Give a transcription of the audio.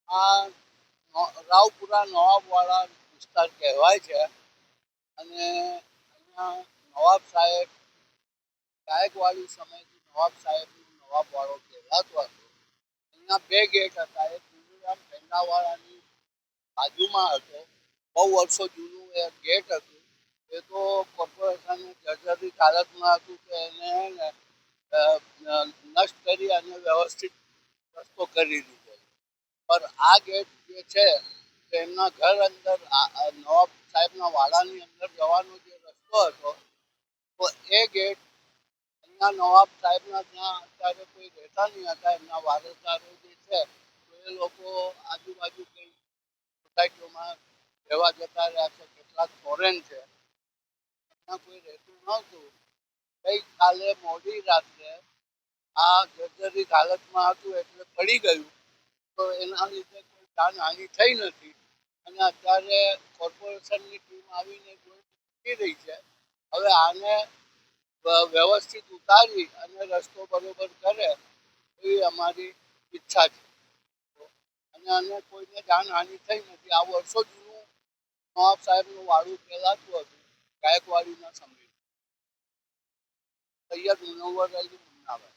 આ રાવપુરા નવાબવાળા વિસ્તાર કહેવાય છે અને અહીંયા નવાબ સાહેબ ગાયકવાડી સમયથી નવાબ સાહેબનું નવાબવાળો કહેવાતો હતો. અહીંયા બે ગેટ હતા. એક ગુરુરામ પેંડાવાળાની બાજુમાં હતો. બહુ વર્ષો જૂનું એ ગેટ હતું. એ તો કોર્પોરેશન જર્જરિત હાલતમાં હતું કે એને નષ્ટ કરી અને વ્યવસ્થિત રસ્તો કરી દીધો. પર આ ગેટ જે છે એમના ઘર અંદર નવાબ સાહેબના વાડાની અંદર જવાનો જે રસ્તો હતો તો એ ગેટ અહીંયા નવાબ સાહેબના ત્યાં અત્યારે કોઈ રહેતા નહીં હતા. એમના વારસદારો જે છે તો એ લોકો આજુબાજુ કઈ સોસાયટીઓમાં રહેવા જતા રહ્યા છે. કેટલાક ફોરેન છે, ત્યાં કોઈ રહેતું નહોતું. ગઈકાલે મોડી રાત્રે આ જર્જરિત હાલતમાં હતું એટલે પડી ગયું. તો એના લીધે કોઈ જાનહાનિ થઈ નથી અને અત્યારે કોર્પોરેશનની ટીમ આવીને જોઈ રહી છે. હવે આને વ્યવસ્થિત ઉતારી અને રસ્તો બરોબર કરે એવી અમારી ઈચ્છા છે. અને આને કોઈને જાનહાનિ થઈ નથી. આ વર્ષો જૂનું નવાબ સાહેબનું વાડું કહેલાતું હતું ગાયકવાડીના સમયે. સૈયદ મુનવ્વર અલી મુન્નાભાઈ.